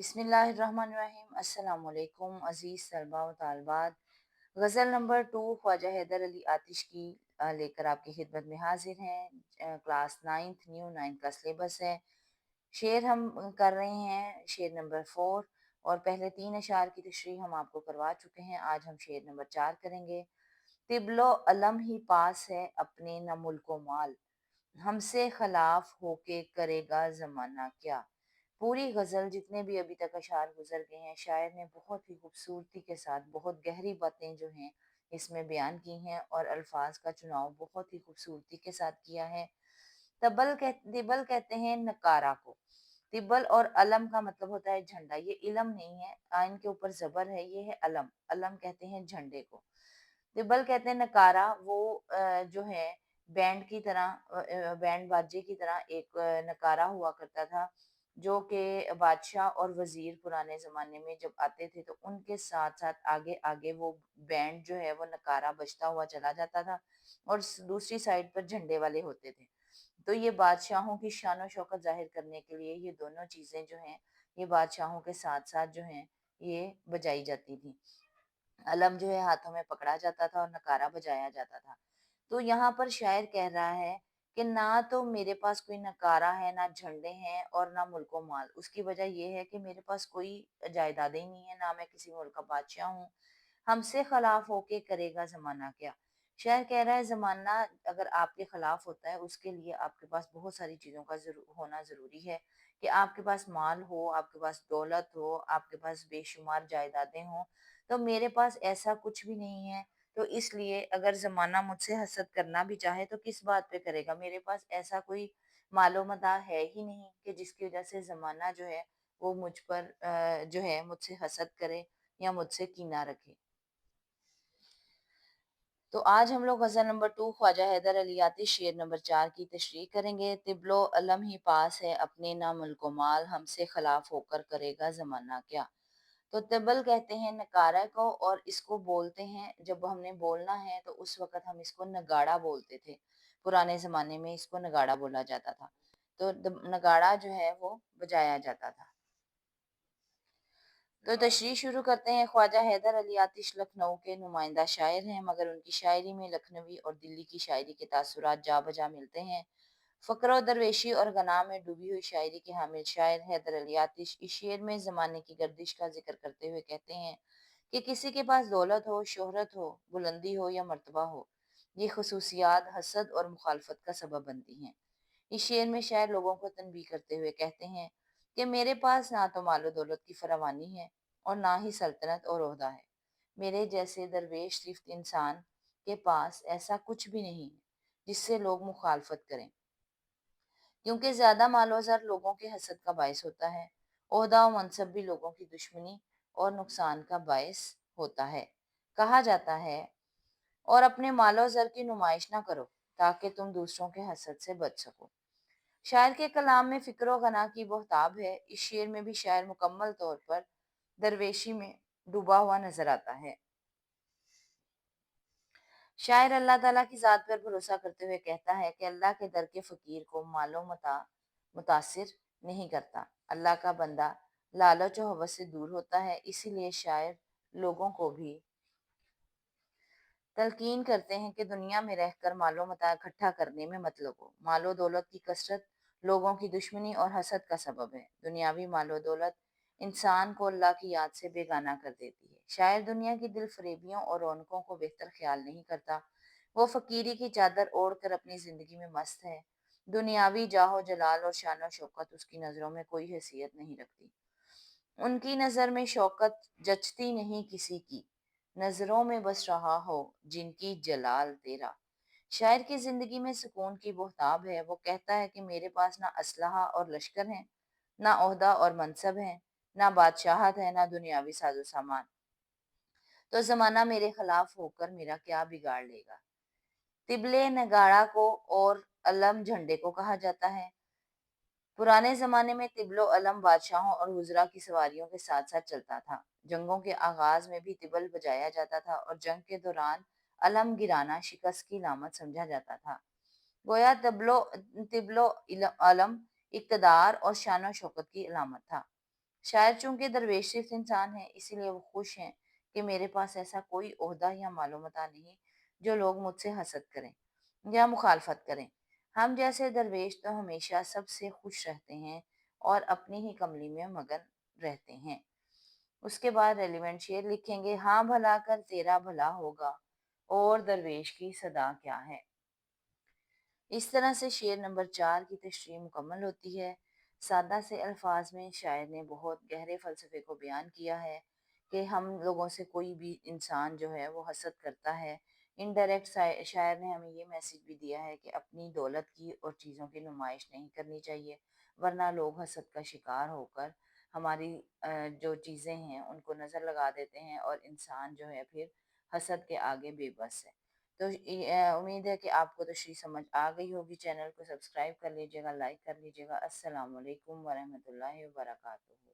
बिस्मिल्लाहिर्रहमानिर्रहीम। अस्सलाम वालेकुम अज़ीज़ तलबा व तालिबात। गज़ल नंबर 2 ख्वाजा हैदर अली आतिश की लेकर आपकी खिदमत में हाजिर हैं। क्लास 9th न्यू 9 का सिलेबस है। शेर हम कर रहे हैं शेर नंबर 4 और पहले 3 अशार की तशरीह हम आपको करवा चुके हैं। आज हम शेर नंबर 4 करेंगे। तिबलो अलम ही पास है अपने न मुल्को माल, हमसे खिलाफ होके करेगा ज़माना क्या। पूरी गज़ल जितने भी अभी तक अशार गुजर गए हैं, शायर ने बहुत ही खूबसूरती के साथ बहुत गहरी बातें जो हैं इसमें बयान की हैं और अल्फाज का चुनाव बहुत ही खूबसूरती के साथ किया है। तिबल कहते हैं नकारा को। तिबल और अलम का मतलब होता है झंडा। ये इलम नहीं है, आइन के ऊपर जबर है, ये है अलम। अलम कहते हैं झंडे को। तिब्बल कहते हैं नकारा वो जो है बैंड की तरह, बैंड बाजे की तरह एक नकारा हुआ करता था, जो कि बादशाह और वजीर पुराने ज़माने में जब आते थे तो उनके साथ साथ आगे आगे वो बैंड जो है वो नकारा बजता हुआ चला जाता था और दूसरी साइड पर झंडे वाले होते थे। तो ये बादशाहों की शान और शौकत जाहिर करने के लिए ये दोनों चीज़ें जो हैं ये बादशाहों के साथ साथ जो हैं ये बजाई जाती थी। अलम जो है हाथों में पकड़ा जाता था और नकारा बजाया जाता था। तो यहाँ पर शायर कह रहा है कि ना तो मेरे पास कोई नकारा है, ना झंडे हैं और ना मुल्को माल। उसकी वजह ये है कि मेरे पास कोई जायदादें ही नहीं है, ना मैं किसी मुल्क का बादशाह हूँ। हमसे खिलाफ होके करेगा ज़माना क्या। शायर कह रहा है ज़माना अगर आपके खिलाफ होता है उसके लिए आपके पास बहुत सारी चीज़ों का होना ज़रूरी है कि आपके पास माल हो, आपके पास दौलत हो, आपके पास बेशुमार जायदादें हों। तो मेरे पास ऐसा कुछ भी नहीं है। तो इसलिए अगर ज़माना मुझसे हसद करना भी चाहे तो किस बात पे करेगा? मेरे पास ऐसा कोई मालो मता है ही नहीं कि जिसकी वजह से ज़माना जो है वो मुझ पर जो है मुझसे हसद करे या मुझसे कीना रखे। तो आज हम लोग गज़ल नंबर 2 ख्वाजा हैदर अली आतिश शेर नंबर 4 की तशरीह करेंगे। तिबलो अलम ही पास है अपने ना मुल्को माल, हमसे खिलाफ होकर करेगा ज़माना क्या। तो तिबल कहते हैं नकारा को और इसको बोलते हैं जब हमने बोलना है तो उस वक़्त हम इसको नगाड़ा बोलते थे। पुराने ज़माने में इसको नगाड़ा बोला जाता था। तो नगाड़ा जो है वो बजाया जाता था। तो तशरीह शुरू करते हैं। ख्वाजा हैदर अली आतिश लखनऊ के नुमाइंदा शायर हैं, मगर उनकी शायरी में लखनवी और दिल्ली की शायरी के तासुरात जा बजा मिलते हैं। फ़क्र व दरवेशी और गना में डूबी हुई शायरी के हामिल शायर हैदर अली आतिश इस शेर में ज़माने की गर्दिश का जिक्र करते हुए कहते हैं कि किसी के पास दौलत हो, शोहरत हो, बुलंदी हो या मर्तबा हो, ये खसूसियात हसद और मुखालफत का सबब बनती हैं। इस शेर में शायर लोगों को तनबीह करते हुए कहते हैं कि मेरे पास ना तो मालो दौलत की फरावानी है और ना ही सल्तनत और ओहदा है। मेरे जैसे दरवेश सिर्फ इंसान के पास ऐसा कुछ भी नहीं है जिससे लोग मुखालफत करें, क्योंकि ज्यादा मालो ज़र लोगों के हसद का बायस होता है। ओहदा और मनसब भी लोगों की दुश्मनी और नुकसान का बायस होता है। कहा जाता है और अपने मालो ज़र की नुमाइश ना करो ताकि तुम दूसरों के हसद से बच सको। शायर के कलाम में फ़िक्र व गना की बहताब है। इस शेर में भी शायर मुकम्मल तौर पर दरवेशी में डूबा हुआ नजर आता है। शायर अल्लाह ताला की ज़ात पर भरोसा करते हुए कहता है कि अल्लाह के दर के फ़कीर को मालो मता मुतासिर नहीं करता। अल्लाह का बंदा लालच और हवस से दूर होता है। इसीलिए शायर लोगों को भी तलकीन करते हैं कि दुनिया में रहकर मालो मता इकट्ठा करने में मत लगो। मालो दौलत की कसरत लोगों की दुश्मनी और हसद का सबब है। दुनियावी मालो दौलत इंसान को अल्लाह की याद से बेगाना कर देती है। शायर दुनिया की दिल फरेबियों और रौनकों को बेहतर ख्याल नहीं करता। वो फकीरी की चादर ओढ़ कर अपनी जिंदगी में मस्त है। दुनियावी जाहो जलाल और शान शौकत उसकी नज़रों में कोई हैसियत नहीं रखती। उनकी नज़र में शौकत जचती नहीं किसी की, नज़रों में बस रहा हो जिनकी जलाल तेरा। शायर की जिंदगी में सुकून की बहताब है। वो कहता है कि मेरे पास ना असलहा और लश्कर है, ना ओहदा और मनसब है, ना बादशाहत है, ना दुनियावी साजो सामान। तो जमाना मेरे खिलाफ होकर मेरा क्या बिगाड़ लेगा। तिबले नगाड़ा को और अलम झंडे को कहा जाता है। पुराने ज़माने में तिबलो अलम बादशाहों और वज़रा की सवारियों के साथ-साथ चलता था। जंगों के आगाज़ में भी तिबल बजाया जाता था और जंग के दौरान अलम गिराना शिकस्त की अलामत समझा जाता था। गोया तिबलो तिबलो अलम इक़्तिदार और शान-ओ-शौकत की अलामत था। शायर चूंकि दरवेश सिर्फ इंसान है, इसीलिए वो खुश हैं कि मेरे पास ऐसा कोई ओहदा या मालूमता नहीं जो लोग मुझसे हसद करें या मुखालफत करें। हम जैसे दरवेश तो हमेशा सबसे खुश रहते हैं और अपनी ही कमली में मगन रहते हैं। उसके बाद रेलिवेंट शेर लिखेंगे, हाँ भला कर तेरा भला होगा और दरवेश की सदा क्या है। इस तरह से शेर नंबर 4 की तशरीह मुकम्मल होती है। सादा से अल्फाज में शायर ने बहुत गहरे फ़लसफ़े को बयान किया है कि हम लोगों से कोई भी इंसान जो है वो हसद करता है। इनडायरेक्ट शायर ने हमें ये मैसेज भी दिया है कि अपनी दौलत की और चीज़ों की नुमाइश नहीं करनी चाहिए, वरना लोग हसद का शिकार होकर हमारी जो चीज़ें हैं उनको नज़र लगा देते हैं और इंसान जो है फिर हसद के आगे बेबस है। तो उम्मीद है कि आपको तशरीह समझ आ गई होगी। चैनल को सब्सक्राइब कर लीजिएगा, लाइक कर लीजिएगा। अस्सलाम वालेकुम वरहमतुल्लाहि वबरकातुहू।